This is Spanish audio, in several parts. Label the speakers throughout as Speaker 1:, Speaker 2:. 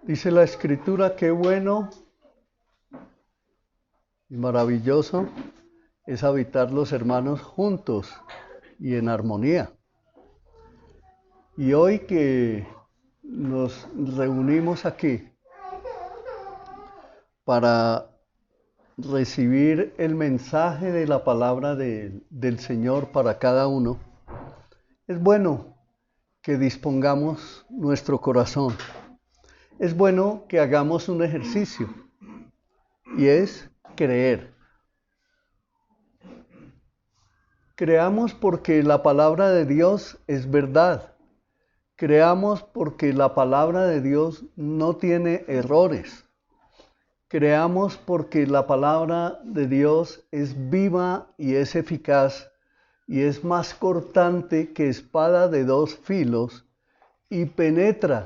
Speaker 1: Dice la Escritura, qué bueno y maravilloso es habitar los hermanos juntos y en armonía. Y hoy que nos reunimos aquí para recibir el mensaje de la palabra del Señor para cada uno, es bueno que dispongamos nuestro corazón. Es bueno que hagamos un ejercicio y es creer. Creamos porque la palabra de Dios es verdad. Creamos porque la palabra de Dios no tiene errores. Creamos porque la palabra de Dios es viva y es eficaz y es más cortante que espada de dos filos y penetra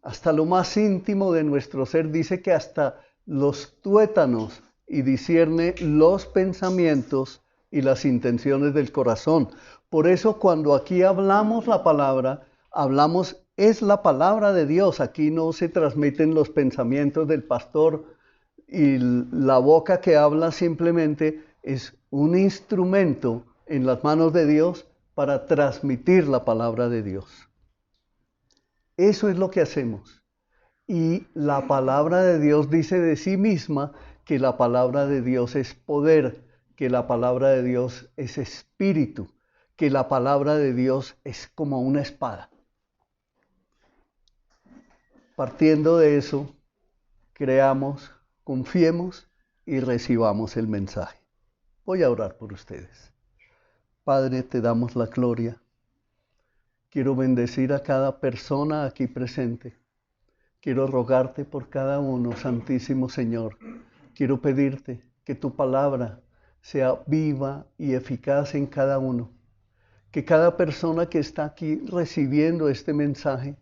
Speaker 1: hasta lo más íntimo de nuestro ser. Dice que hasta los tuétanos y discierne los pensamientos y las intenciones del corazón. Por eso cuando aquí hablamos la palabra, es la palabra de Dios. Aquí no se transmiten los pensamientos del pastor y la boca que habla simplemente es un instrumento en las manos de Dios para transmitir la palabra de Dios. Eso es lo que hacemos. Y la palabra de Dios dice de sí misma que la palabra de Dios es poder, que la palabra de Dios es espíritu, que la palabra de Dios es como una espada. Partiendo de eso, creamos, confiemos y recibamos el mensaje. Voy a orar por ustedes. Padre, te damos la gloria. Quiero bendecir a cada persona aquí presente. Quiero rogarte por cada uno, Santísimo Señor. Quiero pedirte que tu palabra sea viva y eficaz en cada uno. Que cada persona que está aquí recibiendo este mensaje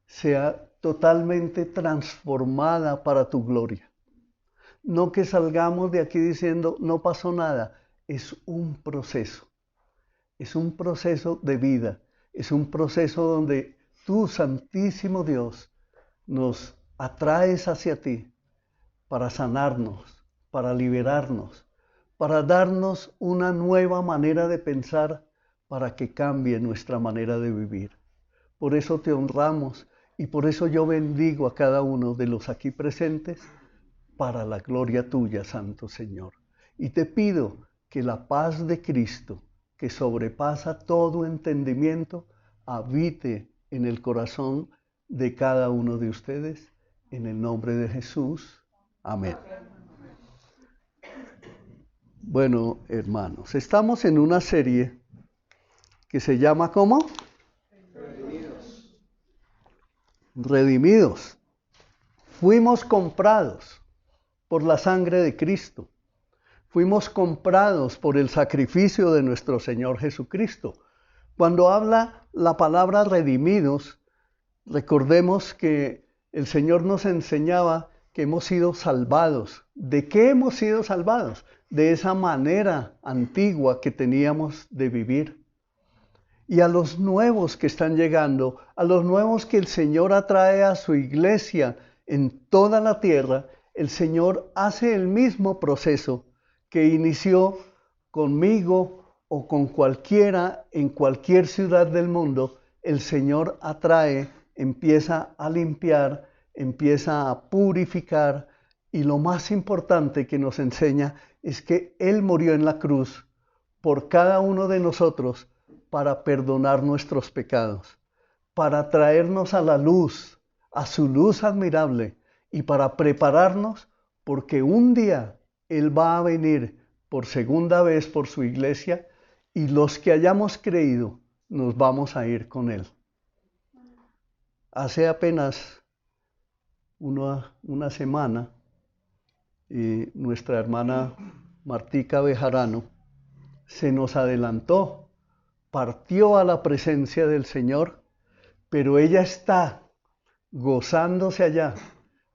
Speaker 1: sea totalmente transformada para tu gloria. No que salgamos de aquí diciendo, no pasó nada. Es un proceso. Es un proceso de vida. Es un proceso donde tú, Santísimo Dios, nos atraes hacia ti para sanarnos, para liberarnos, para darnos una nueva manera de pensar, para que cambie nuestra manera de vivir. Por eso te honramos y por eso yo bendigo a cada uno de los aquí presentes para la gloria tuya, Santo Señor. Y te pido que la paz de Cristo, que sobrepasa todo entendimiento, habite en el corazón de cada uno de ustedes, en el nombre de Jesús. Amén. Bueno, hermanos, estamos en una serie que se llama ¿cómo? Redimidos. Fuimos comprados por la sangre de Cristo. Fuimos comprados por el sacrificio de nuestro Señor Jesucristo. Cuando habla la palabra redimidos, recordemos que el Señor nos enseñaba que hemos sido salvados. ¿De qué hemos sido salvados? De esa manera antigua que teníamos de vivir. Y a los nuevos que están llegando, a los nuevos que el Señor atrae a su iglesia en toda la tierra, el Señor hace el mismo proceso que inició conmigo o con cualquiera en cualquier ciudad del mundo. El Señor atrae, empieza a limpiar, empieza a purificar, y lo más importante que nos enseña es que Él murió en la cruz por cada uno de nosotros para perdonar nuestros pecados, para traernos a la luz, a su luz admirable, y para prepararnos porque un día Él va a venir por segunda vez por su iglesia y los que hayamos creído nos vamos a ir con Él. Hace apenas una semana, nuestra hermana Martica Bejarano se nos adelantó, partió a la presencia del Señor, pero ella está gozándose allá.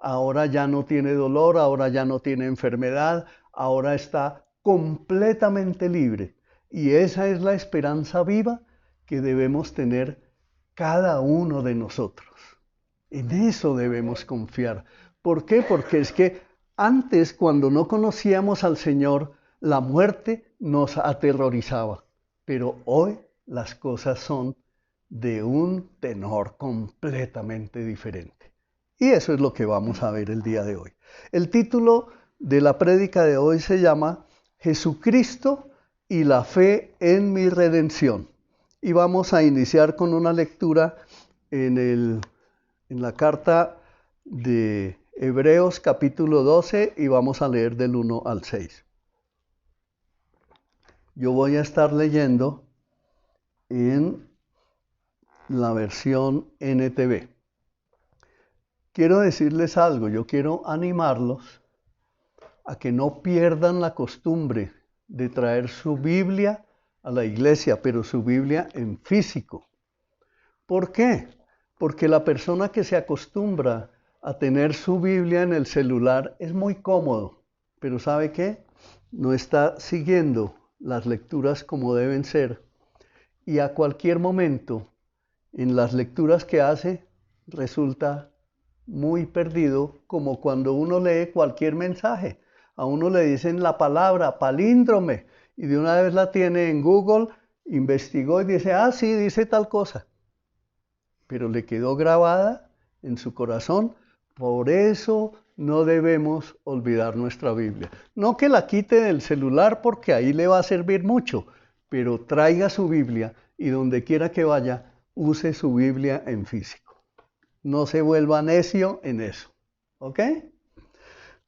Speaker 1: Ahora ya no tiene dolor, ahora ya no tiene enfermedad, ahora está completamente libre. Y esa es la esperanza viva que debemos tener cada uno de nosotros. En eso debemos confiar. ¿Por qué? Porque es que antes, cuando no conocíamos al Señor, la muerte nos aterrorizaba. Pero hoy las cosas son de un tenor completamente diferente. Y eso es lo que vamos a ver el día de hoy. El título de la prédica de hoy se llama Jesucristo y la fe en mi redención. Y vamos a iniciar con una lectura en la carta de Hebreos capítulo 12 y vamos a leer del 1 al 6. Yo voy a estar leyendo en la versión NTV. Quiero decirles algo, yo quiero animarlos a que no pierdan la costumbre de traer su Biblia a la iglesia, pero su Biblia en físico. ¿Por qué? Porque la persona que se acostumbra a tener su Biblia en el celular es muy cómodo, pero ¿sabe qué? No está siguiendo las lecturas como deben ser y a cualquier momento en las lecturas que hace resulta muy perdido, como cuando uno lee cualquier mensaje. A uno le dicen la palabra palíndrome y de una vez la tiene en Google, investigó y dice, sí, dice tal cosa. Pero le quedó grabada en su corazón. Por eso no debemos olvidar nuestra Biblia. No que la quite del celular porque ahí le va a servir mucho, pero traiga su Biblia y donde quiera que vaya, use su Biblia en físico. No se vuelva necio en eso. ¿Ok?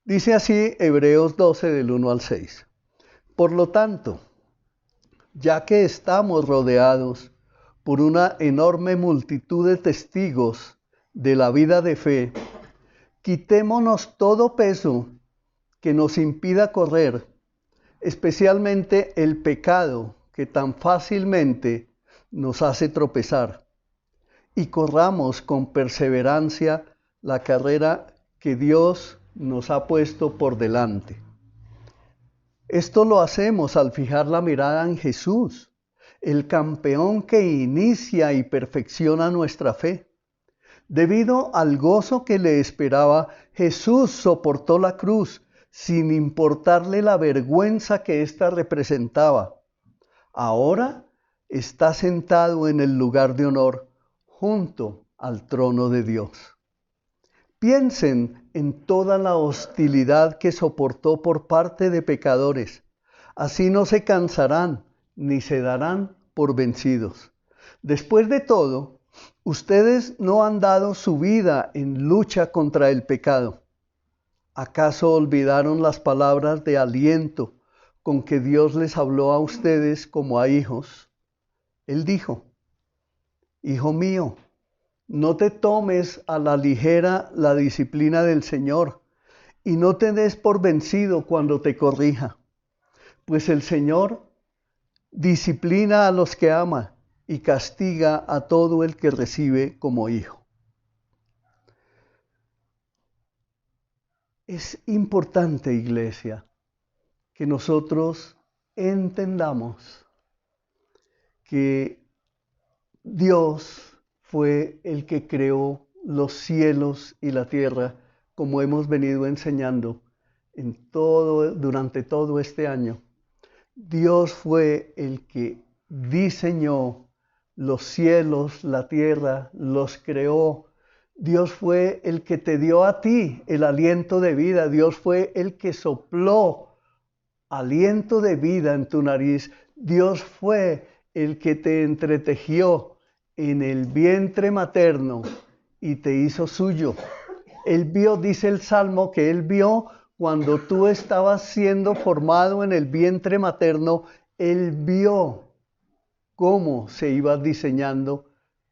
Speaker 1: Dice así Hebreos 12 del 1 al 6. Por lo tanto, ya que estamos rodeados por una enorme multitud de testigos de la vida de fe, quitémonos todo peso que nos impida correr, especialmente el pecado que tan fácilmente nos hace tropezar, y corramos con perseverancia la carrera que Dios nos ha puesto por delante. Esto lo hacemos al fijar la mirada en Jesús, el campeón que inicia y perfecciona nuestra fe. Debido al gozo que le esperaba, Jesús soportó la cruz sin importarle la vergüenza que ésta representaba. Ahora está sentado en el lugar de honor junto al trono de Dios. Piensen en toda la hostilidad que soportó por parte de pecadores. Así no se cansarán ni se darán por vencidos. Después de todo, ustedes no han dado su vida en lucha contra el pecado. ¿Acaso olvidaron las palabras de aliento con que Dios les habló a ustedes como a hijos? Él dijo, Hijo mío, no te tomes a la ligera la disciplina del Señor y no te des por vencido cuando te corrija, pues el Señor disciplina a los que ama y castiga a todo el que recibe como hijo. Es importante, iglesia, que nosotros entendamos que Dios fue el que creó los cielos y la tierra, como hemos venido enseñando durante todo este año. Dios fue el que diseñó los cielos, la tierra, los creó. Dios fue el que te dio a ti el aliento de vida. Dios fue el que sopló aliento de vida en tu nariz. Dios fue el que te entretejió en el vientre materno y te hizo suyo. Él vio, dice el Salmo, que Él vio cuando tú estabas siendo formado en el vientre materno, Él vio cómo se iba diseñando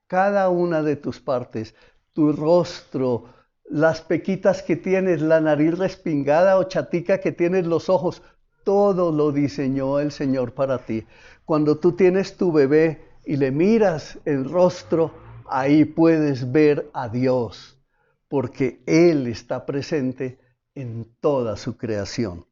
Speaker 1: cada una de tus partes, tu rostro, las pequitas que tienes, la nariz respingada o chatica que tienes, los ojos, todo lo diseñó el Señor para ti. Cuando tú tienes tu bebé y le miras el rostro, ahí puedes ver a Dios, porque Él está presente en toda su creación.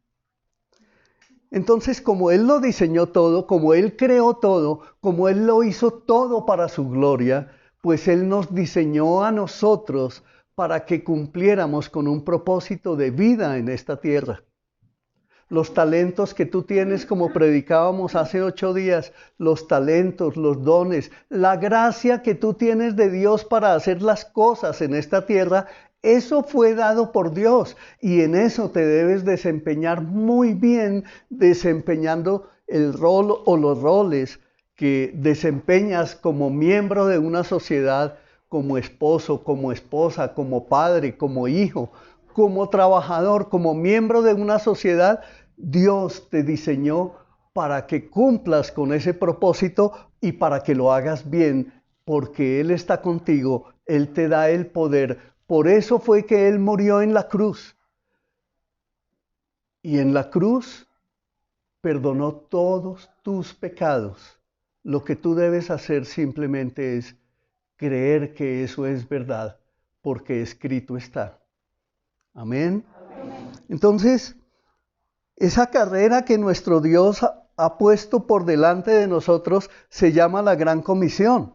Speaker 1: Entonces, como Él lo diseñó todo, como Él creó todo, como Él lo hizo todo para su gloria, pues Él nos diseñó a nosotros para que cumpliéramos con un propósito de vida en esta tierra. Los talentos que tú tienes, como predicábamos hace 8 días, los talentos, los dones, la gracia que tú tienes de Dios para hacer las cosas en esta tierra, eso fue dado por Dios y en eso te debes desempeñar muy bien, desempeñando el rol o los roles que desempeñas como miembro de una sociedad, como esposo, como esposa, como padre, como hijo, como trabajador, como miembro de una sociedad. Dios te diseñó para que cumplas con ese propósito y para que lo hagas bien, porque Él está contigo, Él te da el poder. Por eso fue que Él murió en la cruz. Y en la cruz perdonó todos tus pecados. Lo que tú debes hacer simplemente es creer que eso es verdad, porque escrito está. Amén. Entonces, esa carrera que nuestro Dios ha puesto por delante de nosotros se llama la Gran Comisión.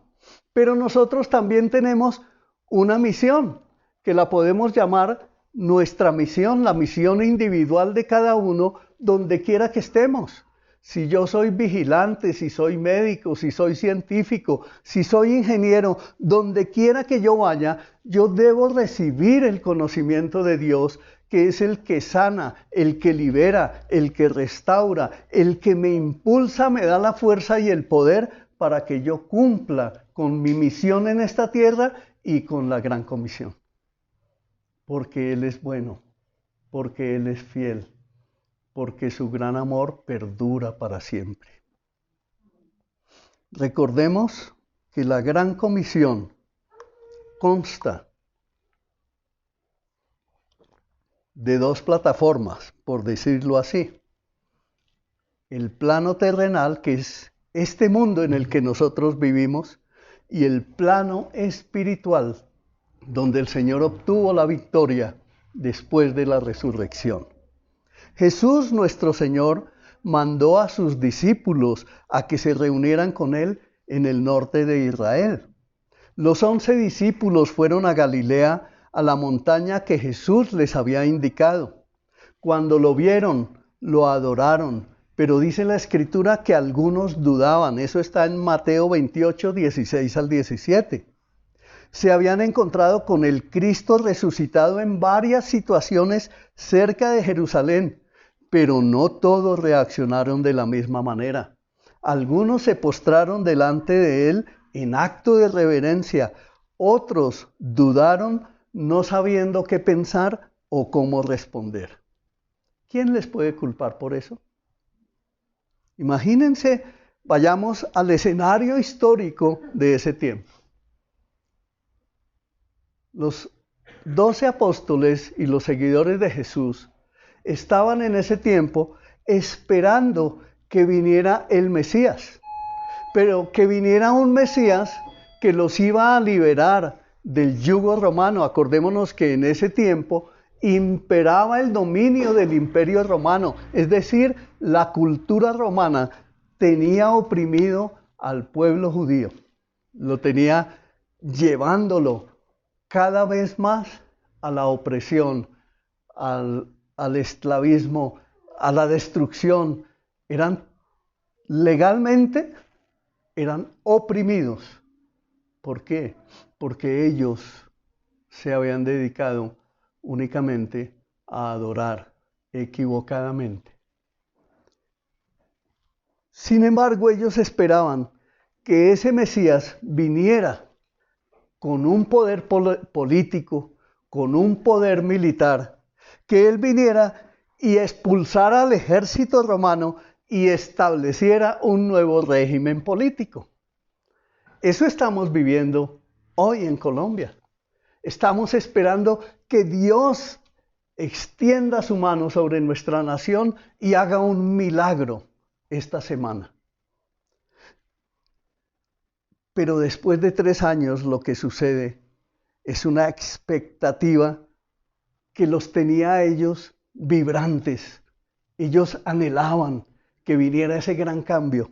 Speaker 1: Pero nosotros también tenemos una misión, que la podemos llamar nuestra misión, la misión individual de cada uno, donde quiera que estemos. Si yo soy vigilante, si soy médico, si soy científico, si soy ingeniero, donde quiera que yo vaya, yo debo recibir el conocimiento de Dios, que es el que sana, el que libera, el que restaura, el que me impulsa, me da la fuerza y el poder para que yo cumpla con mi misión en esta tierra y con la Gran Comisión. Porque Él es bueno, porque Él es fiel, porque su gran amor perdura para siempre. Recordemos que la Gran Comisión consta de 2 plataformas, por decirlo así. El plano terrenal, que es este mundo en el que nosotros vivimos, y el plano espiritual, donde el Señor obtuvo la victoria después de la resurrección. Jesús, nuestro Señor, mandó a sus discípulos a que se reunieran con Él en el norte de Israel. Los 11 discípulos fueron a Galilea, a la montaña que Jesús les había indicado. Cuando lo vieron, lo adoraron, pero dice la Escritura que algunos dudaban. Eso está en Mateo 28, 16 al 17. Se habían encontrado con el Cristo resucitado en varias situaciones cerca de Jerusalén, pero no todos reaccionaron de la misma manera. Algunos se postraron delante de Él en acto de reverencia, otros dudaron no sabiendo qué pensar o cómo responder. ¿Quién les puede culpar por eso? Imagínense, vayamos al escenario histórico de ese tiempo. Los 12 apóstoles y los seguidores de Jesús estaban en ese tiempo esperando que viniera el Mesías, pero que viniera un Mesías que los iba a liberar del yugo romano. Acordémonos que en ese tiempo imperaba el dominio del Imperio Romano, es decir, la cultura romana tenía oprimido al pueblo judío, lo tenía llevándolo cada vez más a la opresión, al esclavismo, a la destrucción. Legalmente eran oprimidos. ¿Por qué? Porque ellos se habían dedicado únicamente a adorar equivocadamente. Sin embargo, ellos esperaban que ese Mesías viniera con un poder político, con un poder militar, que Él viniera y expulsara al ejército romano y estableciera un nuevo régimen político. Eso estamos viviendo hoy en Colombia. Estamos esperando que Dios extienda su mano sobre nuestra nación y haga un milagro esta semana. Pero después de 3 años lo que sucede es una expectativa que los tenía a ellos vibrantes. Ellos anhelaban que viniera ese gran cambio.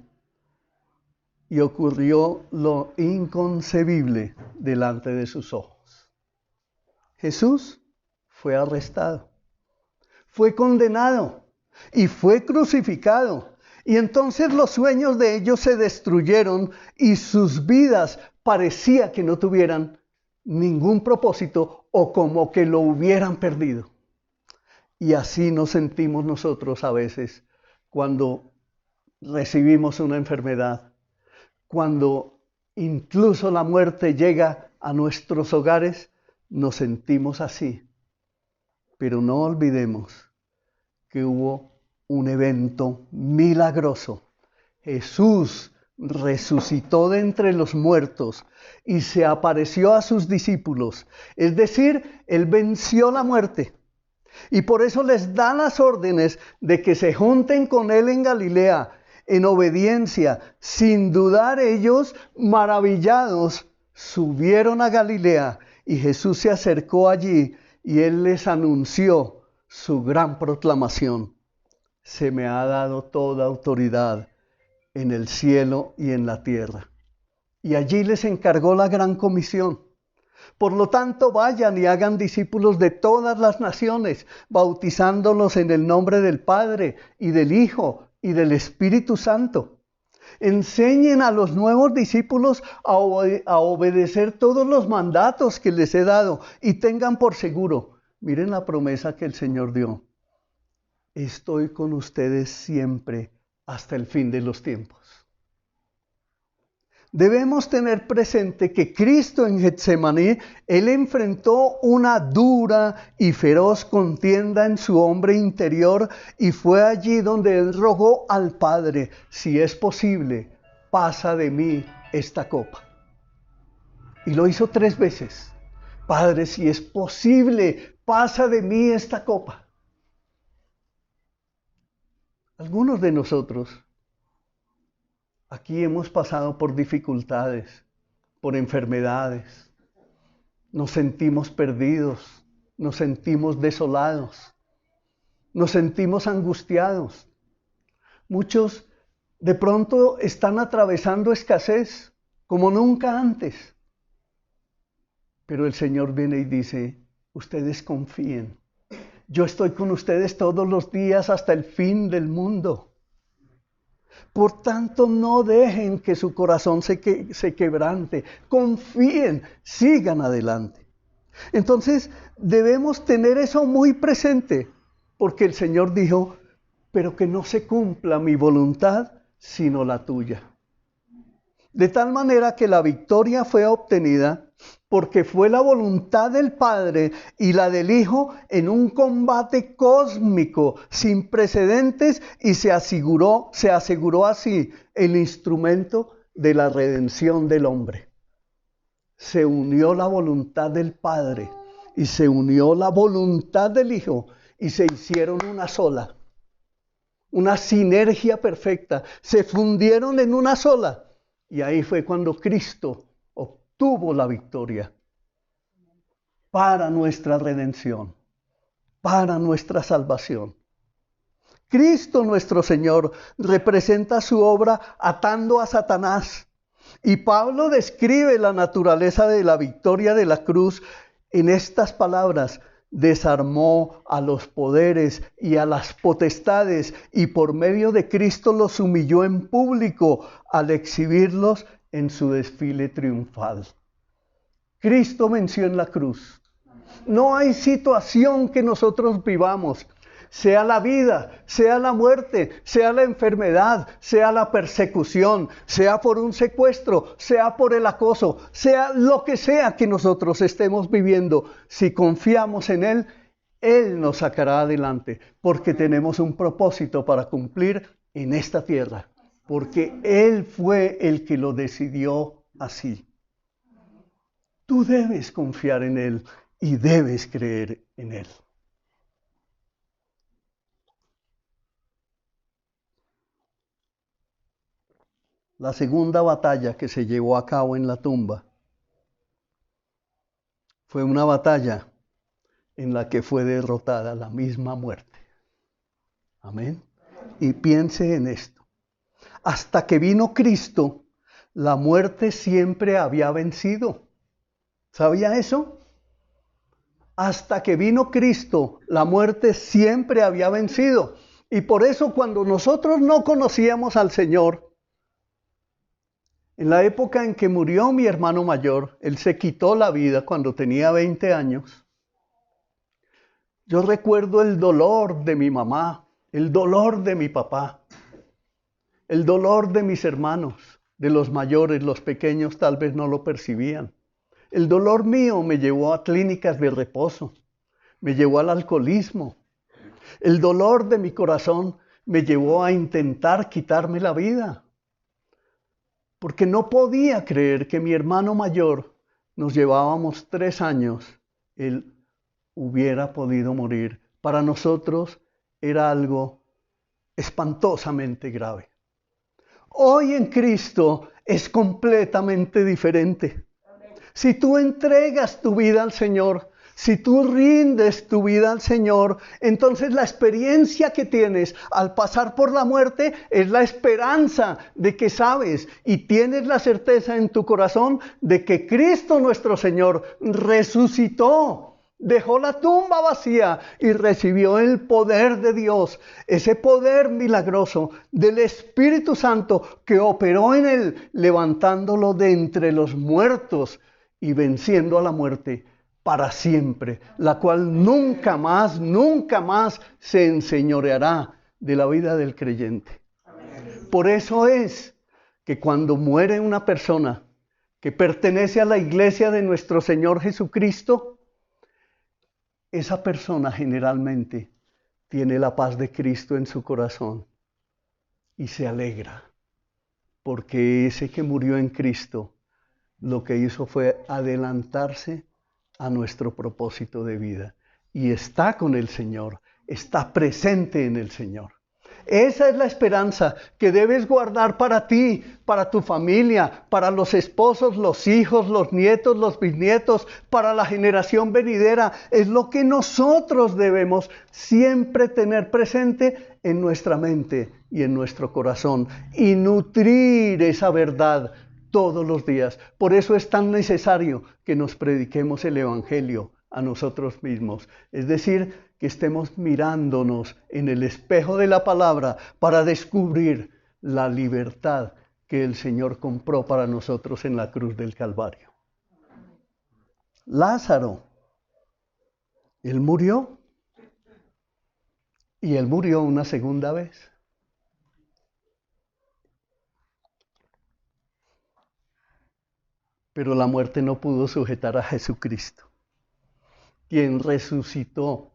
Speaker 1: Y ocurrió lo inconcebible delante de sus ojos. Jesús fue arrestado, fue condenado y fue crucificado. Y entonces los sueños de ellos se destruyeron y sus vidas parecía que no tuvieran ningún propósito o como que lo hubieran perdido. Y así nos sentimos nosotros a veces cuando recibimos una enfermedad, cuando incluso la muerte llega a nuestros hogares, nos sentimos así. Pero no olvidemos que hubo un evento milagroso. Jesús resucitó de entre los muertos y se apareció a sus discípulos. Es decir, Él venció la muerte. Y por eso les da las órdenes de que se junten con Él en Galilea, en obediencia. Sin dudar ellos, maravillados, subieron a Galilea y Jesús se acercó allí y Él les anunció su gran proclamación. Se me ha dado toda autoridad en el cielo y en la tierra. Y allí les encargó la gran comisión. Por lo tanto, vayan y hagan discípulos de todas las naciones, bautizándolos en el nombre del Padre y del Hijo y del Espíritu Santo. Enseñen a los nuevos discípulos a obedecer todos los mandatos que les he dado y tengan por seguro. Miren la promesa que el Señor dio. Estoy con ustedes siempre hasta el fin de los tiempos. Debemos tener presente que Cristo en Getsemaní, Él enfrentó una dura y feroz contienda en su hombre interior y fue allí donde Él rogó al Padre, si es posible, pasa de mí esta copa. Y lo hizo 3 veces. Padre, si es posible, pasa de mí esta copa. Algunos de nosotros aquí hemos pasado por dificultades, por enfermedades. Nos sentimos perdidos, nos sentimos desolados, nos sentimos angustiados. Muchos de pronto están atravesando escasez como nunca antes. Pero el Señor viene y dice, ustedes confíen. Yo estoy con ustedes todos los días hasta el fin del mundo. Por tanto, no dejen que su corazón se quebrante. Confíen, sigan adelante. Entonces, debemos tener eso muy presente, porque el Señor dijo, pero que no se cumpla mi voluntad, sino la tuya. De tal manera que la victoria fue obtenida porque fue la voluntad del Padre y la del Hijo en un combate cósmico sin precedentes y se aseguró así el instrumento de la redención del hombre. Se unió la voluntad del Padre y se unió la voluntad del Hijo y se hicieron una sola, una sinergia perfecta. Se fundieron en una sola y ahí fue cuando Cristo obtuvo la victoria para nuestra redención, para nuestra salvación. Cristo nuestro Señor representa su obra atando a Satanás. Y Pablo describe la naturaleza de la victoria de la cruz en estas palabras: desarmó a los poderes y a las potestades y por medio de Cristo los humilló en público al exhibirlos en su desfile triunfal. Cristo venció en la cruz. No hay situación que nosotros vivamos, sea la vida, sea la muerte, sea la enfermedad, sea la persecución, sea por un secuestro, sea por el acoso, sea lo que sea que nosotros estemos viviendo, si confiamos en Él, Él nos sacará adelante, porque tenemos un propósito para cumplir en esta tierra, porque Él fue el que lo decidió así. Tú debes confiar en Él y debes creer en Él. La segunda batalla que se llevó a cabo en la tumba fue una batalla en la que fue derrotada la misma muerte. Amén. Y piense en esto. Hasta que vino Cristo, la muerte siempre había vencido. ¿Sabía eso? Hasta que vino Cristo, la muerte siempre había vencido. Y por eso cuando nosotros no conocíamos al Señor, en la época en que murió mi hermano mayor, él se quitó la vida cuando tenía 20 años. Yo recuerdo el dolor de mi mamá, el dolor de mi papá, el dolor de mis hermanos, de los mayores, los pequeños tal vez no lo percibían. El dolor mío me llevó a clínicas de reposo, me llevó al alcoholismo. El dolor de mi corazón me llevó a intentar quitarme la vida, porque no podía creer que mi hermano mayor, nos llevábamos 3 años, él hubiera podido morir. Para nosotros era algo espantosamente grave. Hoy en Cristo es completamente diferente. Si tú entregas tu vida al Señor, si tú rindes tu vida al Señor, entonces la experiencia que tienes al pasar por la muerte es la esperanza de que sabes y tienes la certeza en tu corazón de que Cristo nuestro Señor resucitó, dejó la tumba vacía y recibió el poder de Dios, ese poder milagroso del Espíritu Santo que operó en él, levantándolo de entre los muertos y venciendo a la muerte para siempre, la cual nunca más se enseñoreará de la vida del creyente. Amén. Por eso es que cuando muere una persona que pertenece a la iglesia de nuestro Señor Jesucristo, esa persona generalmente tiene la paz de Cristo en su corazón y se alegra, porque ese que murió en Cristo lo que hizo fue adelantarse a nuestro propósito de vida y está con el Señor, está presente en el Señor. Esa es la esperanza que debes guardar para ti, para tu familia, para los esposos, los hijos, los nietos, los bisnietos, para la generación venidera. Es lo que nosotros debemos siempre tener presente en nuestra mente y en nuestro corazón y nutrir esa verdad todos los días. Por eso es tan necesario que nos prediquemos el Evangelio a nosotros mismos. Es decir, que estemos mirándonos en el espejo de la palabra para descubrir la libertad que el Señor compró para nosotros en la cruz del Calvario. Lázaro, él murió. Y él murió una segunda vez. Pero la muerte no pudo sujetar a Jesucristo, quien resucitó.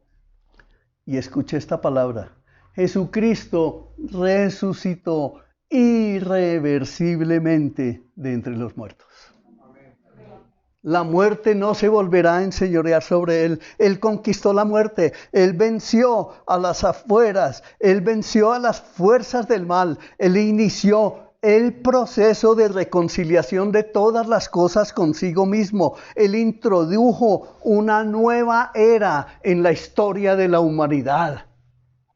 Speaker 1: Y escuche esta palabra. Jesucristo resucitó irreversiblemente de entre los muertos. La muerte no se volverá a enseñorear sobre él. Él conquistó la muerte. Él venció a las afueras. Él venció a las fuerzas del mal. Él inició el proceso de reconciliación de todas las cosas consigo mismo. Él introdujo una nueva era en la historia de la humanidad.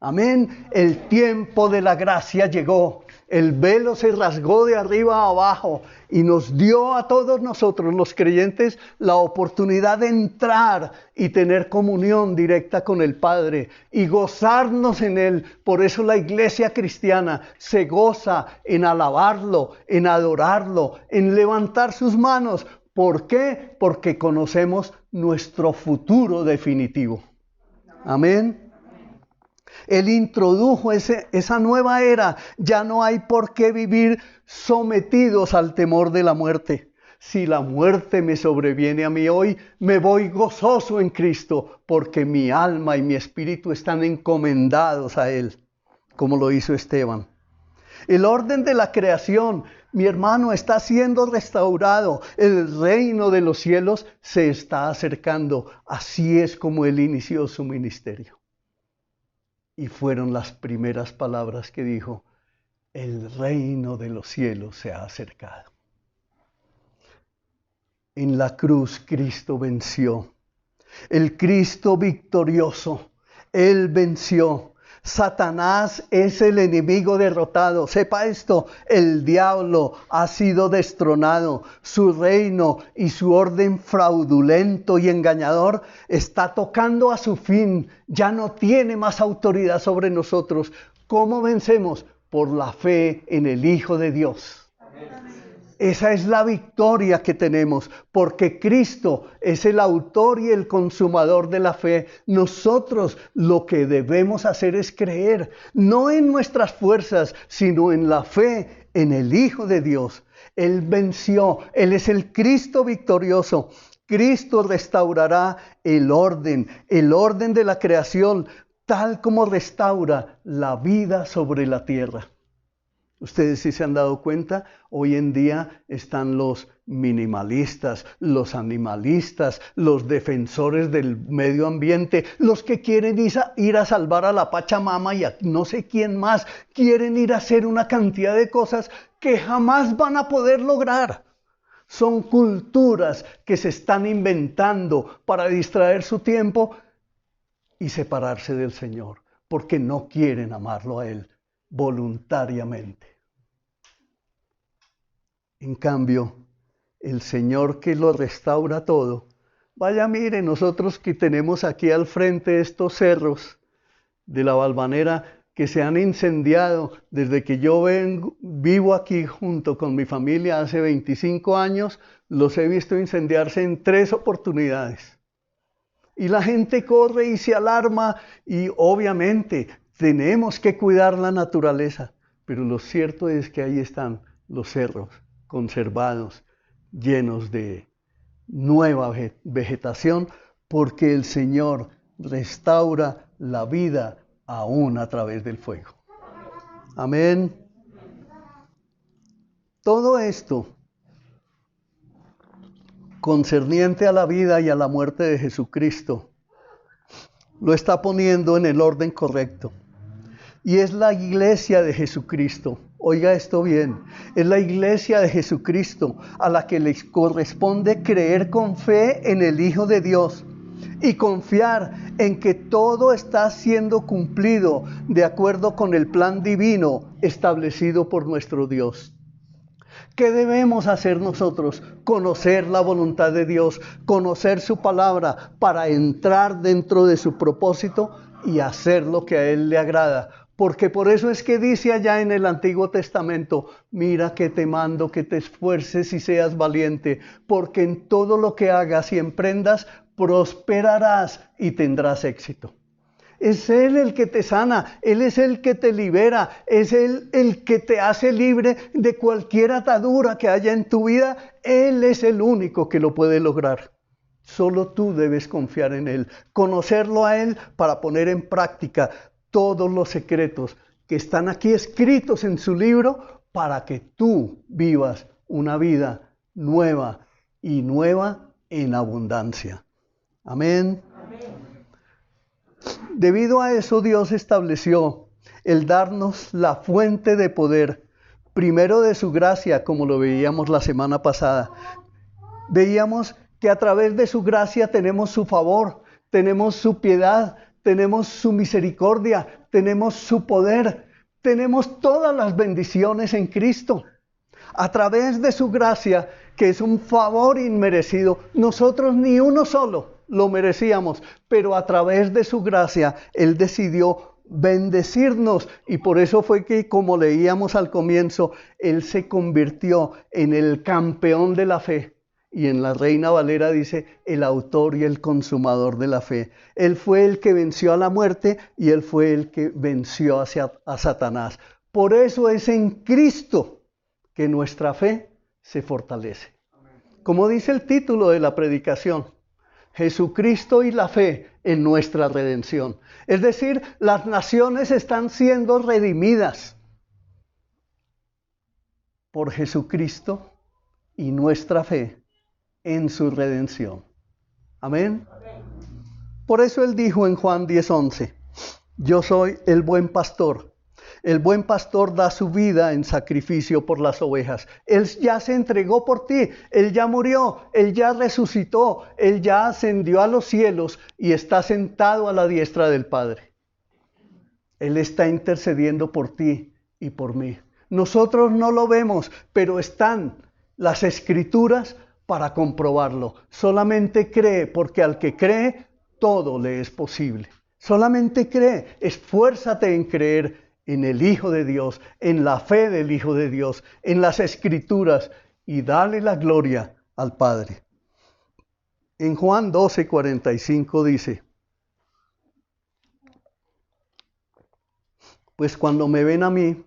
Speaker 1: Amén. El tiempo de la gracia llegó. El velo se rasgó de arriba a abajo y nos dio a todos nosotros, los creyentes, la oportunidad de entrar y tener comunión directa con el Padre y gozarnos en Él. Por eso la iglesia cristiana se goza en alabarlo, en adorarlo, en levantar sus manos. ¿Por qué? Porque conocemos nuestro futuro definitivo. Amén. Él introdujo esa nueva era. Ya no hay por qué vivir sometidos al temor de la muerte. Si la muerte me sobreviene a mí hoy, me voy gozoso en Cristo, porque mi alma y mi espíritu están encomendados a Él, como lo hizo Esteban. El orden de la creación, mi hermano, está siendo restaurado. El reino de los cielos se está acercando. Así es como Él inició su ministerio. Y fueron las primeras palabras que dijo: el reino de los cielos se ha acercado. En la cruz Cristo venció. El Cristo victorioso, Él venció. Satanás es el enemigo derrotado. Sepa esto, el diablo ha sido destronado. Su reino y su orden fraudulento y engañador está tocando a su fin. Ya no tiene más autoridad sobre nosotros. ¿Cómo vencemos? Por la fe en el Hijo de Dios. Esa es la victoria que tenemos, porque Cristo es el autor y el consumador de la fe. Nosotros lo que debemos hacer es creer, no en nuestras fuerzas, sino en la fe en el Hijo de Dios. Él venció, Él es el Cristo victorioso. Cristo restaurará el orden de la creación, tal como restaura la vida sobre la tierra. Ustedes sí se han dado cuenta, hoy en día están los minimalistas, los animalistas, los defensores del medio ambiente, los que quieren ir a salvar a la Pachamama y a no sé quién más, quieren ir a hacer una cantidad de cosas que jamás van a poder lograr. Son culturas que se están inventando para distraer su tiempo y separarse del Señor, porque no quieren amarlo a Él voluntariamente. En cambio, el Señor que lo restaura todo, vaya mire, nosotros que tenemos aquí al frente estos cerros de la Valvanera que se han incendiado desde que yo vivo aquí junto con mi familia hace 25 años, los he visto incendiarse en 3 oportunidades. Y la gente corre y se alarma y obviamente tenemos que cuidar la naturaleza, pero lo cierto es que ahí están los cerros conservados, llenos de nueva vegetación, porque el Señor restaura la vida aún a través del fuego. Amén. Todo esto concerniente a la vida y a la muerte de Jesucristo lo está poniendo en el orden correcto. Y es la iglesia de Jesucristo. Oiga esto bien, es la iglesia de Jesucristo a la que les corresponde creer con fe en el Hijo de Dios y confiar en que todo está siendo cumplido de acuerdo con el plan divino establecido por nuestro Dios. ¿Qué debemos hacer nosotros? Conocer la voluntad de Dios, conocer su palabra para entrar dentro de su propósito y hacer lo que a Él le agrada. Porque por eso es que dice allá en el Antiguo Testamento, mira que te mando que te esfuerces y seas valiente, porque en todo lo que hagas y emprendas, prosperarás y tendrás éxito. Es Él el que te sana, Él es el que te libera, es Él el que te hace libre de cualquier atadura que haya en tu vida. Él es el único que lo puede lograr. Solo tú debes confiar en Él, conocerlo a Él para poner en práctica todos los secretos que están aquí escritos en su libro para que tú vivas una vida nueva y nueva en abundancia. Amén. Debido a eso, Dios estableció el darnos la fuente de poder, primero de su gracia, como lo veíamos la semana pasada. Veíamos que a través de su gracia tenemos su favor, tenemos su piedad, tenemos su misericordia, tenemos su poder, tenemos todas las bendiciones en Cristo. A través de su gracia, que es un favor inmerecido, nosotros ni uno solo lo merecíamos, pero a través de su gracia, Él decidió bendecirnos y por eso fue que, como leíamos al comienzo, Él se convirtió en el campeón de la fe. Y en la Reina Valera dice, el autor y el consumador de la fe. Él fue el que venció a la muerte y Él fue el que venció a Satanás. Por eso es en Cristo que nuestra fe se fortalece. Como dice el título de la predicación, Jesucristo y la fe en nuestra redención. Es decir, las naciones están siendo redimidas por Jesucristo y nuestra fe en su redención. Amén. Por eso Él dijo en Juan 10:11, yo soy el buen pastor. El buen pastor da su vida en sacrificio por las ovejas. Él ya se entregó por ti, Él ya murió, Él ya resucitó, Él ya ascendió a los cielos y está sentado a la diestra del Padre. Él está intercediendo por ti y por mí. Nosotros no lo vemos, pero están las Escrituras para comprobarlo. Solamente cree, porque al que cree, todo le es posible. Solamente cree, esfuérzate en creer en el Hijo de Dios, en la fe del Hijo de Dios, en las Escrituras, y dale la gloria al Padre. En Juan 12:45 dice: pues cuando me ven a mí,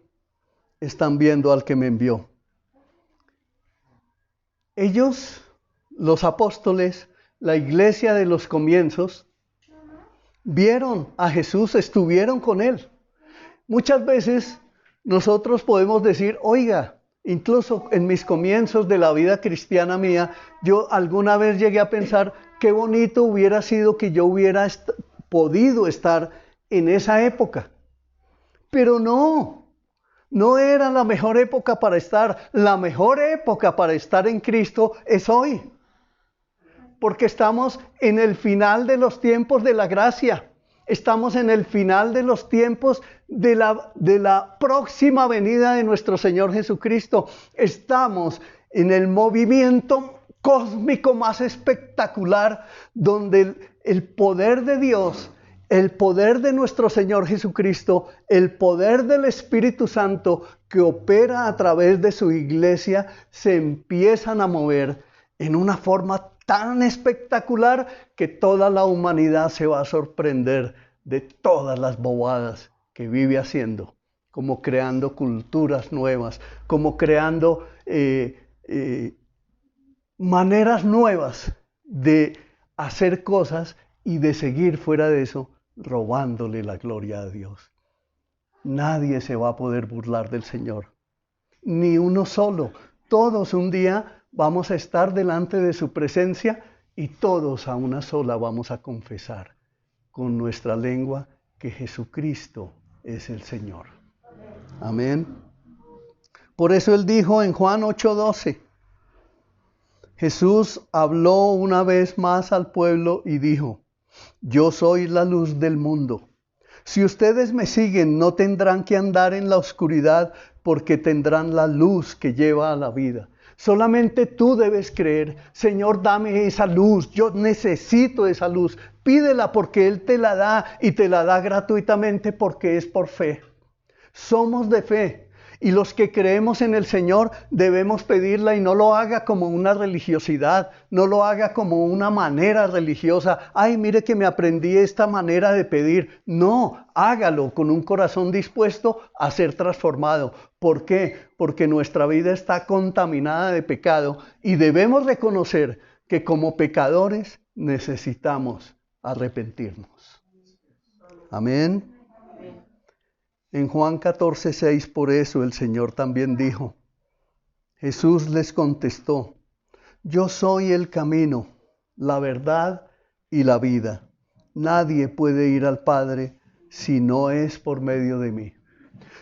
Speaker 1: están viendo al que me envió. Ellos, los apóstoles, la iglesia de los comienzos, vieron a Jesús, estuvieron con Él. Muchas veces nosotros podemos decir, oiga, incluso en mis comienzos de la vida cristiana mía, yo alguna vez llegué a pensar qué bonito hubiera sido que yo hubiera podido estar en esa época. Pero no era la mejor época para estar. La mejor época para estar en Cristo es hoy. Porque estamos en el final de los tiempos de la gracia. Estamos en el final de los tiempos de la próxima venida de nuestro Señor Jesucristo. Estamos en el movimiento cósmico más espectacular, donde el poder de Dios, el poder de nuestro Señor Jesucristo, el poder del Espíritu Santo que opera a través de su iglesia, se empiezan a mover en una forma tan espectacular que toda la humanidad se va a sorprender de todas las bobadas que vive haciendo, como creando culturas nuevas, como creando maneras nuevas de hacer cosas y de seguir fuera de eso, robándole la gloria a Dios. Nadie se va a poder burlar del Señor, ni uno solo. Todos un día vamos a estar delante de su presencia y todos a una sola vamos a confesar con nuestra lengua que Jesucristo es el Señor. Amén. Por eso Él dijo en Juan 8:12, Jesús habló una vez más al pueblo y dijo: yo soy la luz del mundo. Si ustedes me siguen, no tendrán que andar en la oscuridad, porque tendrán la luz que lleva a la vida. Solamente tú debes creer, Señor, dame esa luz, yo necesito esa luz. Pídela porque Él te la da y te la da gratuitamente porque es por fe. Somos de fe. Y los que creemos en el Señor debemos pedirla, y no lo haga como una religiosidad, no lo haga como una manera religiosa. Ay, mire que me aprendí esta manera de pedir. No, hágalo con un corazón dispuesto a ser transformado. ¿Por qué? Porque nuestra vida está contaminada de pecado y debemos reconocer que como pecadores necesitamos arrepentirnos. Amén. En Juan 14:6, por eso el Señor también dijo, Jesús les contestó, yo soy el camino, la verdad y la vida. Nadie puede ir al Padre si no es por medio de mí.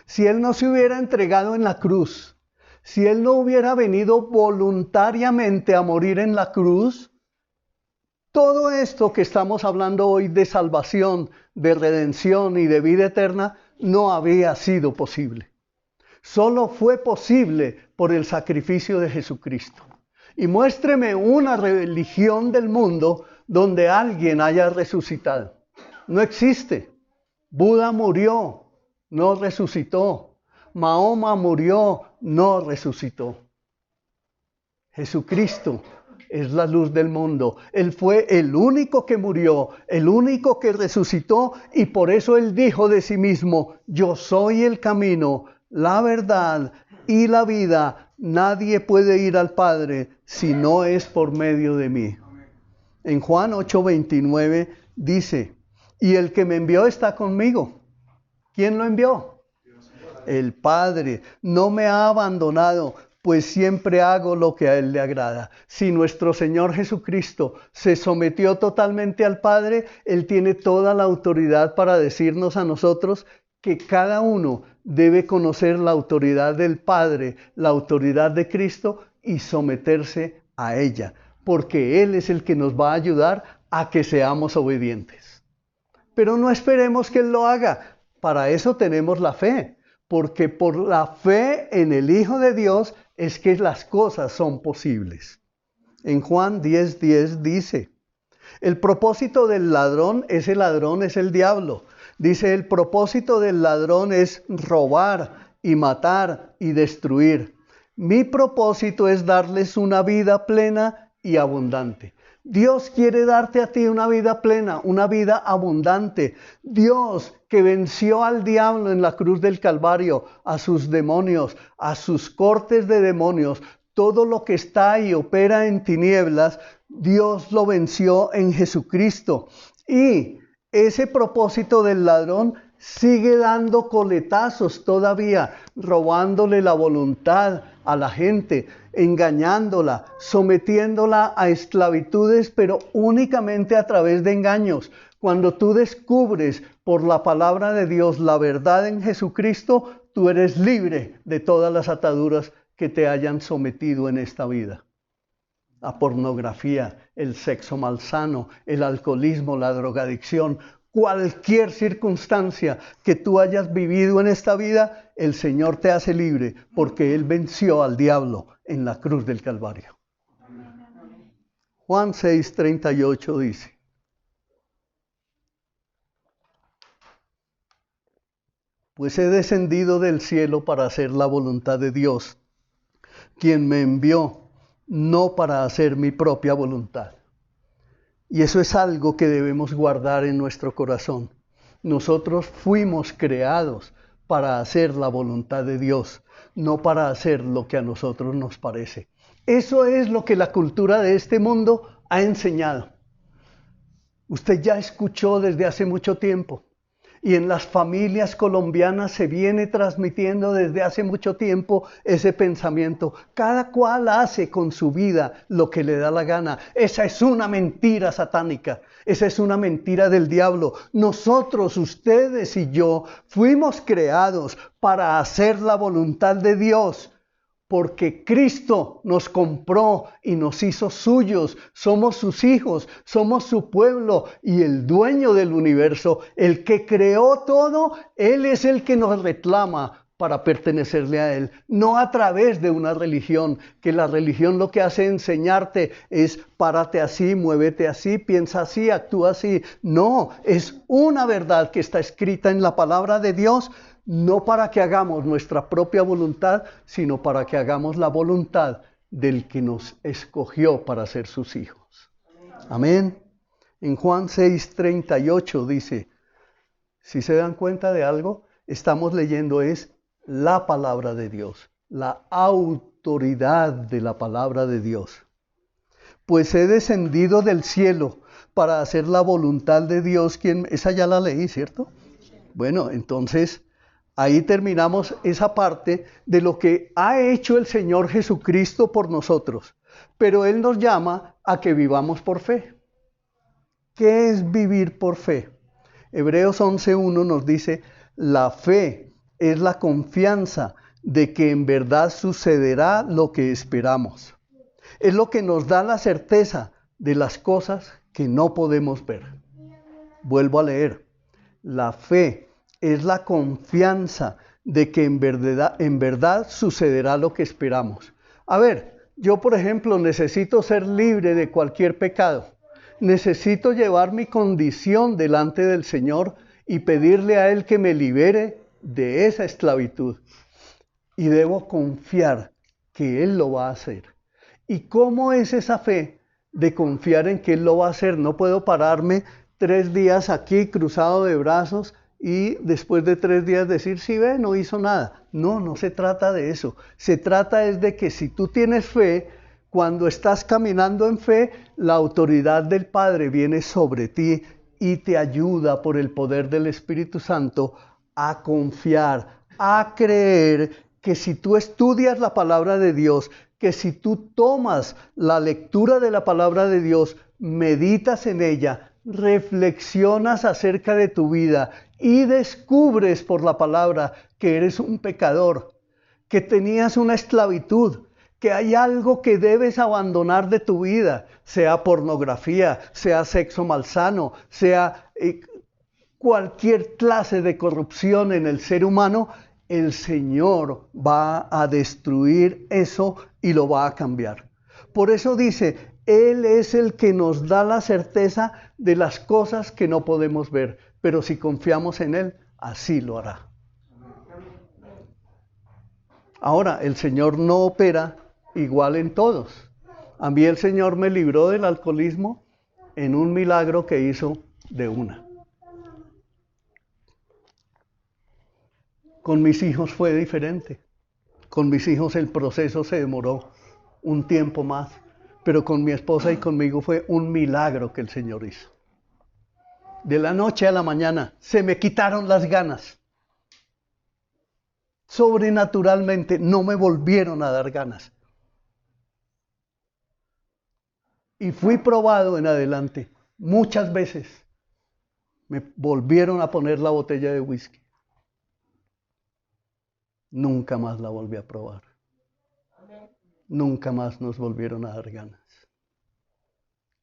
Speaker 1: Si Él no se hubiera entregado en la cruz, si Él no hubiera venido voluntariamente a morir en la cruz, todo esto que estamos hablando hoy de salvación, de redención y de vida eterna, no había sido posible. Solo fue posible por el sacrificio de Jesucristo. Y muéstreme una religión del mundo donde alguien haya resucitado. No existe. Buda murió, no resucitó. Mahoma murió, no resucitó. Jesucristo es la luz del mundo. Él fue el único que murió, el único que resucitó, y por eso Él dijo de sí mismo, yo soy el camino, la verdad y la vida. Nadie puede ir al Padre si no es por medio de mí. En Juan 8:29 dice, y el que me envió está conmigo. ¿Quién lo envió? El Padre. No me ha abandonado, pues siempre hago lo que a Él le agrada. Si nuestro Señor Jesucristo se sometió totalmente al Padre, Él tiene toda la autoridad para decirnos a nosotros que cada uno debe conocer la autoridad del Padre, la autoridad de Cristo, y someterse a ella, porque Él es el que nos va a ayudar a que seamos obedientes. Pero no esperemos que Él lo haga. para eso tenemos la fe, porque por la fe en el Hijo de Dios es que las cosas son posibles. En Juan 10:10 dice, el propósito del ladrón, ese ladrón es el diablo. Dice, el propósito del ladrón es robar y matar y destruir. Mi propósito es darles una vida plena y abundante. Dios quiere darte a ti una vida plena, una vida abundante. Dios que venció al diablo en la cruz del Calvario, a sus demonios, a sus cortes de demonios, todo lo que está y opera en tinieblas, Dios lo venció en Jesucristo. Y ese propósito del ladrón sigue dando coletazos todavía, robándole la voluntad a la gente, engañándola, sometiéndola a esclavitudes, pero únicamente a través de engaños. Cuando tú descubres por la palabra de Dios la verdad en Jesucristo, tú eres libre de todas las ataduras que te hayan sometido en esta vida. La pornografía, el sexo malsano, el alcoholismo, la drogadicción, cualquier circunstancia que tú hayas vivido en esta vida, el Señor te hace libre porque Él venció al diablo en la cruz del Calvario. Juan 6:38 dice, pues he descendido del cielo para hacer la voluntad de Dios, quien me envió, no para hacer mi propia voluntad. Y eso es algo que debemos guardar en nuestro corazón. Nosotros fuimos creados para hacer la voluntad de Dios, no para hacer lo que a nosotros nos parece. Eso es lo que la cultura de este mundo ha enseñado. Usted ya escuchó desde hace mucho tiempo. Y en las familias colombianas se viene transmitiendo desde hace mucho tiempo ese pensamiento. Cada cual hace con su vida lo que le da la gana. Esa es una mentira satánica. Esa es una mentira del diablo. Nosotros, ustedes y yo, fuimos creados para hacer la voluntad de Dios. Porque Cristo nos compró y nos hizo suyos, somos sus hijos, somos su pueblo y el dueño del universo, el que creó todo, Él es el que nos reclama para pertenecerle a Él, no a través de una religión, que la religión lo que hace enseñarte es párate así, muévete así, piensa así, actúa así. No, es una verdad que está escrita en la palabra de Dios, no para que hagamos nuestra propia voluntad, sino para que hagamos la voluntad del que nos escogió para ser sus hijos. Amén. En Juan 6:38 dice, si se dan cuenta de algo, estamos leyendo es la palabra de Dios, la autoridad de la palabra de Dios. Pues he descendido del cielo para hacer la voluntad de Dios, esa ya la leí, ¿cierto? Bueno, entonces ahí terminamos esa parte de lo que ha hecho el Señor Jesucristo por nosotros. Pero Él nos llama a que vivamos por fe. ¿Qué es vivir por fe? Hebreos 11:1 nos dice, la fe es la confianza de que en verdad sucederá lo que esperamos. Es lo que nos da la certeza de las cosas que no podemos ver. Vuelvo a leer. La fe es la confianza de que en verdad sucederá lo que esperamos. A ver, yo por ejemplo necesito ser libre de cualquier pecado. Necesito llevar mi condición delante del Señor y pedirle a Él que me libere de esa esclavitud. Y debo confiar que Él lo va a hacer. ¿Y cómo es esa fe de confiar en que Él lo va a hacer? No puedo pararme 3 días aquí cruzado de brazos y después de 3 días decir, sí ve, no hizo nada. No, no se trata de eso. Se trata es de que si tú tienes fe, cuando estás caminando en fe, la autoridad del Padre viene sobre ti y te ayuda por el poder del Espíritu Santo a confiar, a creer que si tú estudias la palabra de Dios, que si tú tomas la lectura de la palabra de Dios, meditas en ella, reflexionas acerca de tu vida y descubres por la palabra que eres un pecador, que tenías una esclavitud, que hay algo que debes abandonar de tu vida, sea pornografía, sea sexo malsano, sea cualquier clase de corrupción en el ser humano, el Señor va a destruir eso y lo va a cambiar. Por eso dice, Él es el que nos da la certeza de las cosas que no podemos ver, pero si confiamos en Él, así lo hará. Ahora, el Señor no opera igual en todos. A mí el Señor me libró del alcoholismo en un milagro que hizo de una. Con mis hijos fue diferente. Con mis hijos el proceso se demoró un tiempo más, pero con mi esposa y conmigo fue un milagro que el Señor hizo. De la noche a la mañana se me quitaron las ganas. Sobrenaturalmente no me volvieron a dar ganas. Y fui probado en adelante. Muchas veces me volvieron a poner la botella de whisky. Nunca más la volví a probar. Nunca más nos volvieron a dar ganas.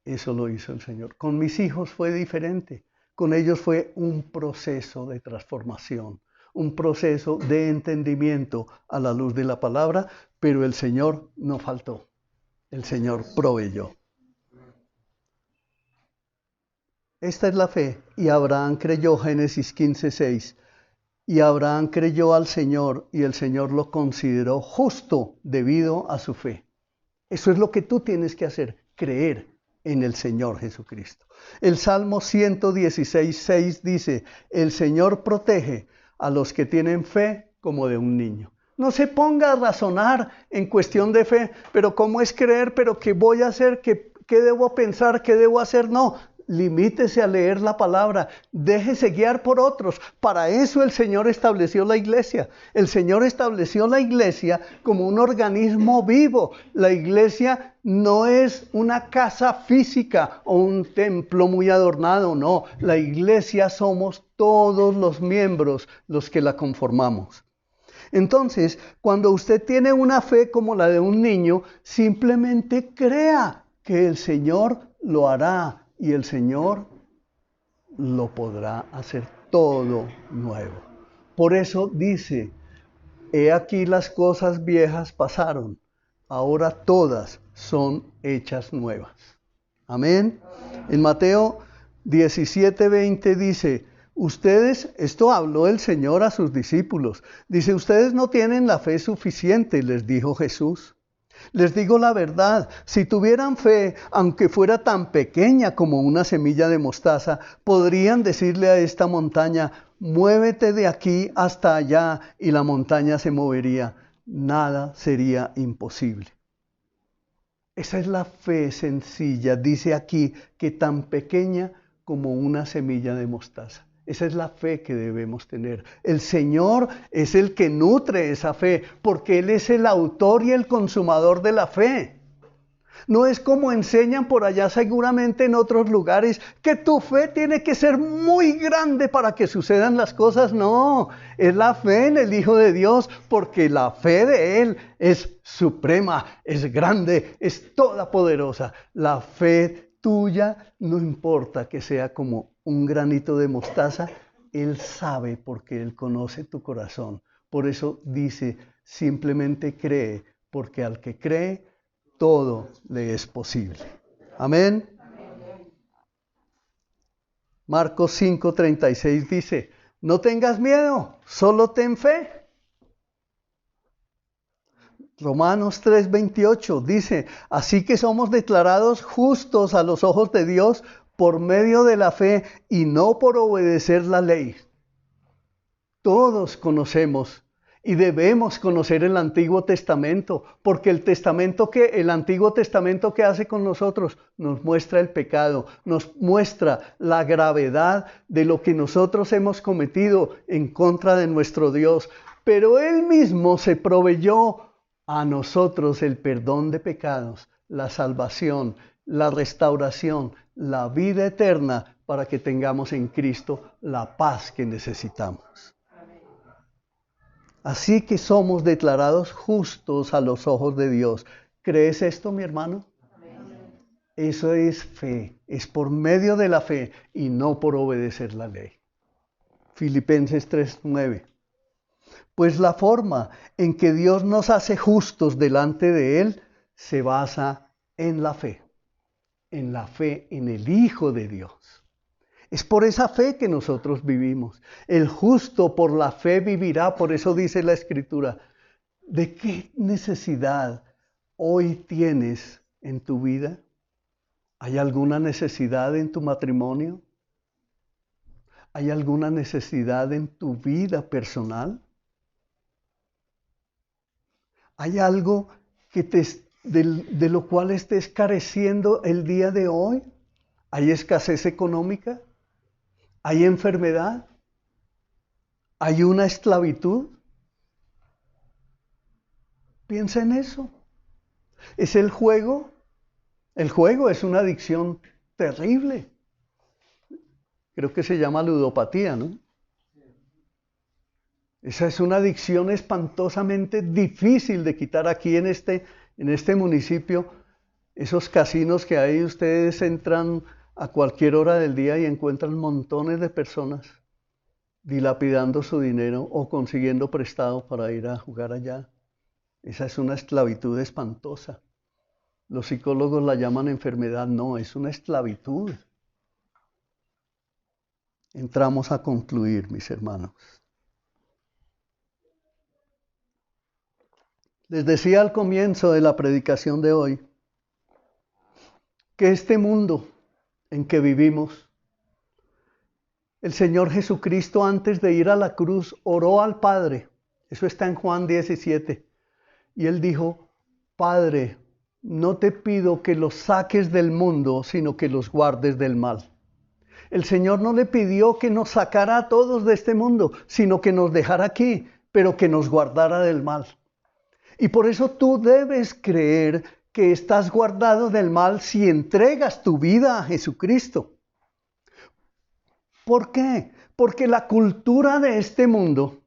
Speaker 1: Eso lo hizo el Señor. Con mis hijos fue diferente. Con ellos fue un proceso de transformación, un proceso de entendimiento a la luz de la palabra, pero el Señor no faltó. El Señor proveyó. Esta es la fe. Y Abraham creyó, Génesis 15:6. Y Abraham creyó al Señor y el Señor lo consideró justo debido a su fe. Eso es lo que tú tienes que hacer, creer en el Señor Jesucristo. El Salmo 116:6 dice, el Señor protege a los que tienen fe como de un niño. No se ponga a razonar en cuestión de fe, pero ¿cómo es creer? ¿Pero qué voy a hacer? ¿Qué debo pensar? ¿Qué debo hacer? No. Limítese a leer la palabra, déjese guiar por otros. Para eso el Señor estableció la iglesia. El Señor estableció la iglesia como un organismo vivo. La iglesia no es una casa física o un templo muy adornado, no. La iglesia somos todos los miembros los que la conformamos. Entonces, cuando usted tiene una fe como la de un niño, simplemente crea que el Señor lo hará. Y el Señor lo podrá hacer todo nuevo. Por eso dice, he aquí las cosas viejas pasaron, ahora todas son hechas nuevas. Amén. En Mateo 17:20 dice, ustedes, esto habló el Señor a sus discípulos, dice, ustedes no tienen la fe suficiente, les dijo Jesús. Les digo la verdad, si tuvieran fe, aunque fuera tan pequeña como una semilla de mostaza, podrían decirle a esta montaña, muévete de aquí hasta allá, y la montaña se movería. Nada sería imposible. Esa es la fe sencilla, dice aquí, que tan pequeña como una semilla de mostaza. Esa es la fe que debemos tener. El Señor es el que nutre esa fe, porque Él es el autor y el consumador de la fe. No es como enseñan por allá seguramente en otros lugares, que tu fe tiene que ser muy grande para que sucedan las cosas. No, es la fe en el Hijo de Dios, porque la fe de Él es suprema, es grande, es todopoderosa. La fe tuya no importa que sea como un granito de mostaza, Él sabe porque Él conoce tu corazón. Por eso dice, simplemente cree, porque al que cree, todo le es posible. Amén. Marcos 5:36 dice, no tengas miedo, solo ten fe. Romanos 3:28 dice, así que somos declarados justos a los ojos de Dios por medio de la fe y no por obedecer la ley. Todos conocemos y debemos conocer el Antiguo Testamento, porque el Antiguo Testamento que hace con nosotros nos muestra el pecado, nos muestra la gravedad de lo que nosotros hemos cometido en contra de nuestro Dios. Pero Él mismo se proveyó a nosotros el perdón de pecados, la salvación, la restauración, la vida eterna, para que tengamos en Cristo la paz que necesitamos. Así que somos declarados justos a los ojos de Dios. ¿Crees esto, mi hermano? Amén. Eso es fe, es por medio de la fe y no por obedecer la ley. Filipenses 3:9. Pues la forma en que Dios nos hace justos delante de Él se basa en la fe en el Hijo de Dios. Es por esa fe que nosotros vivimos. El justo por la fe vivirá, por eso dice la Escritura. ¿De qué necesidad hoy tienes en tu vida? ¿Hay alguna necesidad en tu matrimonio? ¿Hay alguna necesidad en tu vida personal? ¿Hay algo que de lo cual estés careciendo el día de hoy? ¿Hay escasez económica? ¿Hay enfermedad? ¿Hay una esclavitud? Piensa en eso. ¿Es el juego? El juego es una adicción terrible. Creo que se llama ludopatía, ¿no? Esa es una adicción espantosamente difícil de quitar aquí en este municipio. Esos casinos que hay, ustedes entran a cualquier hora del día y encuentran montones de personas dilapidando su dinero o consiguiendo prestado para ir a jugar allá. Esa es una esclavitud espantosa. Los psicólogos la llaman enfermedad, no, es una esclavitud. Entramos a concluir, mis hermanos. Les decía al comienzo de la predicación de hoy que este mundo en que vivimos, el Señor Jesucristo antes de ir a la cruz oró al Padre. Eso está en Juan 17. Y Él dijo, Padre, no te pido que los saques del mundo, sino que los guardes del mal. El Señor no le pidió que nos sacara a todos de este mundo, sino que nos dejara aquí, pero que nos guardara del mal. Y por eso tú debes creer que estás guardado del mal si entregas tu vida a Jesucristo. ¿Por qué? Porque la cultura de este mundo,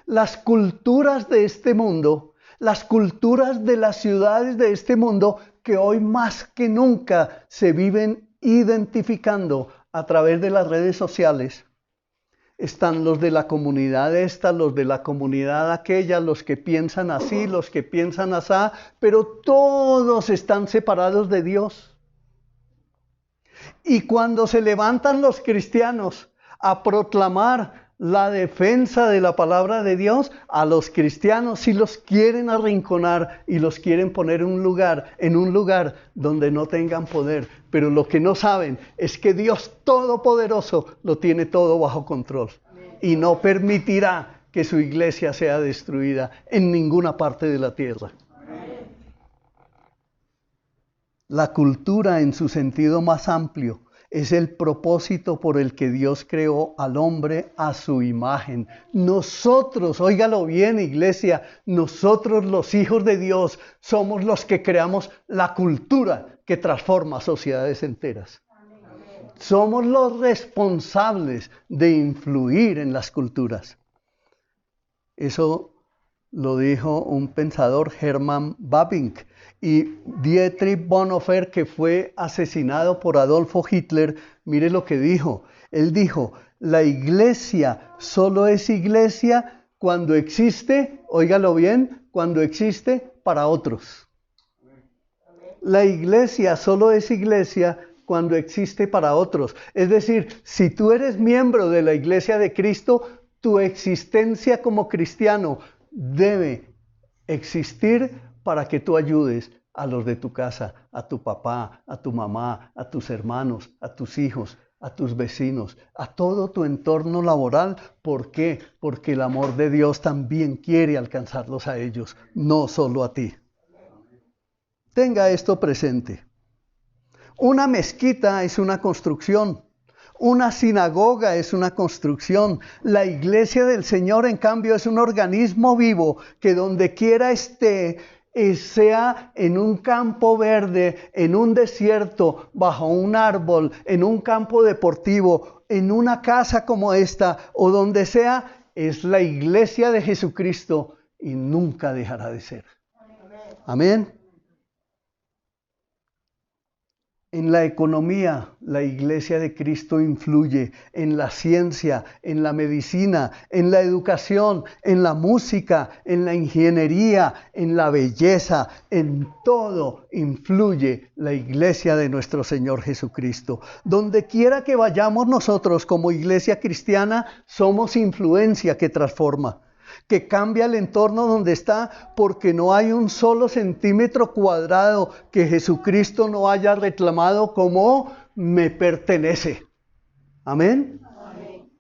Speaker 1: las culturas de este mundo, las culturas de las ciudades de este mundo, que hoy más que nunca se viven identificando a través de las redes sociales, están los de la comunidad esta, los de la comunidad aquella, los que piensan así, los que piensan asá, pero todos están separados de Dios. Y cuando se levantan los cristianos a proclamar la defensa de la palabra de Dios, a los cristianos sí los quieren arrinconar y los quieren poner en un lugar donde no tengan poder. Pero lo que no saben es que Dios Todopoderoso lo tiene todo bajo control. Y no permitirá que su iglesia sea destruida en ninguna parte de la tierra. La cultura en su sentido más amplio es el propósito por el que Dios creó al hombre a su imagen. Nosotros, óigalo bien, iglesia, nosotros los hijos de Dios somos los que creamos la cultura que transforma sociedades enteras. Somos los responsables de influir en las culturas. Eso lo dijo un pensador, Hermann Bavinck. Y Dietrich Bonhoeffer, que fue asesinado por Adolfo Hitler, mire lo que dijo. Él dijo, la iglesia solo es iglesia cuando existe, óigalo bien, cuando existe para otros. La iglesia solo es iglesia cuando existe para otros. Es decir, si tú eres miembro de la iglesia de Cristo, tu existencia como cristiano debe existir para que tú ayudes a los de tu casa, a tu papá, a tu mamá, a tus hermanos, a tus hijos, a tus vecinos, a todo tu entorno laboral. ¿Por qué? Porque el amor de Dios también quiere alcanzarlos a ellos, no solo a ti. Tenga esto presente. Una mezquita es una construcción. Una sinagoga es una construcción. La iglesia del Señor, en cambio, es un organismo vivo que donde quiera esté, sea en un campo verde, en un desierto, bajo un árbol, en un campo deportivo, en una casa como esta o donde sea, es la iglesia de Jesucristo y nunca dejará de ser. Amén. En la economía, la Iglesia de Cristo influye, en la ciencia, en la medicina, en la educación, en la música, en la ingeniería, en la belleza, en todo influye la Iglesia de nuestro Señor Jesucristo. Donde quiera que vayamos nosotros como Iglesia cristiana, somos influencia que transforma, que cambia el entorno donde está, porque no hay un solo centímetro cuadrado que Jesucristo no haya reclamado como me pertenece. ¿Amén? Amén.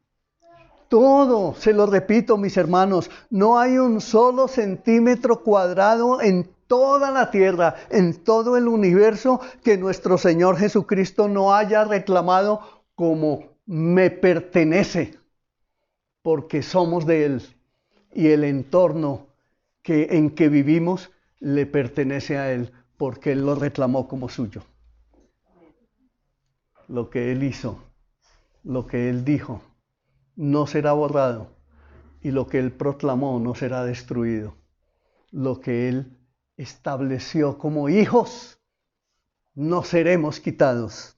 Speaker 1: Todo, se lo repito, mis hermanos, no hay un solo centímetro cuadrado en toda la tierra, en todo el universo, que nuestro Señor Jesucristo no haya reclamado como me pertenece, porque somos de Él. Y el entorno en que vivimos le pertenece a Él, porque Él lo reclamó como suyo. Lo que Él hizo, lo que Él dijo, no será borrado, y lo que Él proclamó no será destruido. Lo que Él estableció como hijos, no seremos quitados.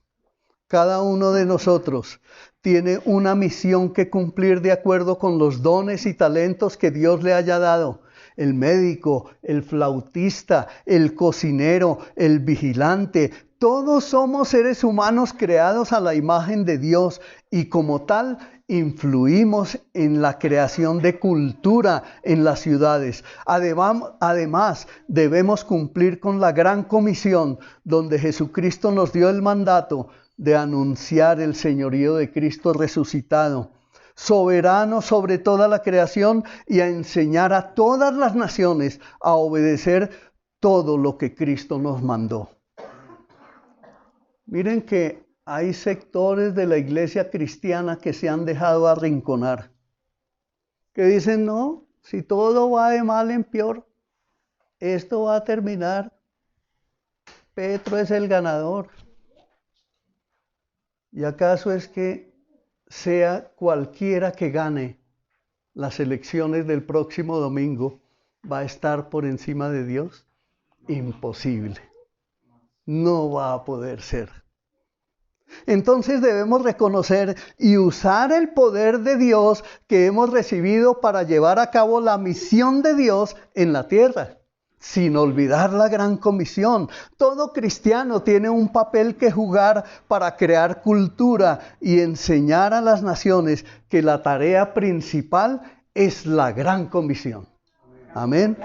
Speaker 1: Cada uno de nosotros tiene una misión que cumplir de acuerdo con los dones y talentos que Dios le haya dado. El médico, el flautista, el cocinero, el vigilante, todos somos seres humanos creados a la imagen de Dios y como tal influimos en la creación de cultura en las ciudades. Además, debemos cumplir con la gran comisión donde Jesucristo nos dio el mandato de anunciar el señorío de Cristo resucitado, soberano sobre toda la creación, y a enseñar a todas las naciones a obedecer todo lo que Cristo nos mandó. Miren que hay sectores de la iglesia cristiana que se han dejado arrinconar, que dicen, no, si todo va de mal en peor, esto va a terminar, Petro es el ganador. ¿Y acaso es que sea cualquiera que gane las elecciones del próximo domingo va a estar por encima de Dios? Imposible. No va a poder ser. Entonces debemos reconocer y usar el poder de Dios que hemos recibido para llevar a cabo la misión de Dios en la tierra, sin olvidar la gran comisión. Todo cristiano tiene un papel que jugar para crear cultura y enseñar a las naciones que la tarea principal es la gran comisión. Amén.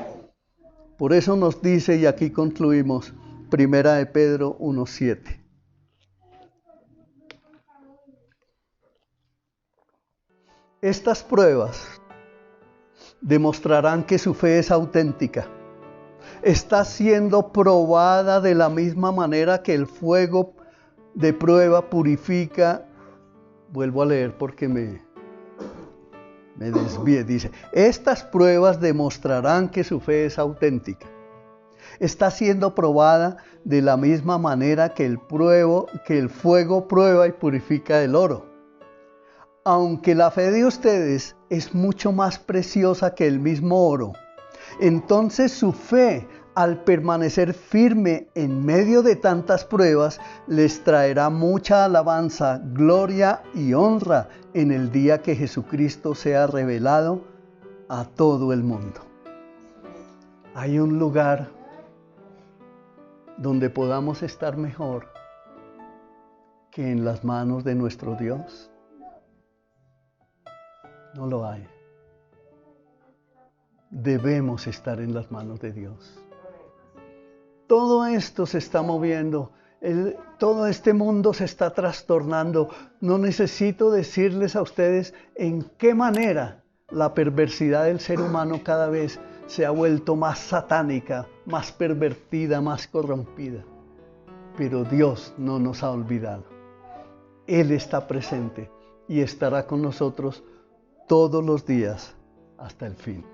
Speaker 1: Por eso nos dice, y aquí concluimos, 1 de Pedro 1:7. Estas pruebas demostrarán que su fe es auténtica. Está siendo probada de la misma manera que el fuego de prueba purifica. Vuelvo a leer porque me desvié. Dice, estas pruebas demostrarán que su fe es auténtica. Está siendo probada de la misma manera que el fuego prueba y purifica el oro. Aunque la fe de ustedes es mucho más preciosa que el mismo oro, entonces su fe, al permanecer firme en medio de tantas pruebas, les traerá mucha alabanza, gloria y honra en el día que Jesucristo sea revelado a todo el mundo. Hay un lugar donde podamos estar mejor que en las manos de nuestro Dios. No lo hay. Debemos estar en las manos de Dios. Todo esto se está moviendo. Todo este mundo se está trastornando. No necesito decirles a ustedes en qué manera la perversidad del ser humano cada vez se ha vuelto más satánica, más pervertida, más corrompida. Pero Dios no nos ha olvidado. Él está presente y estará con nosotros todos los días hasta el fin.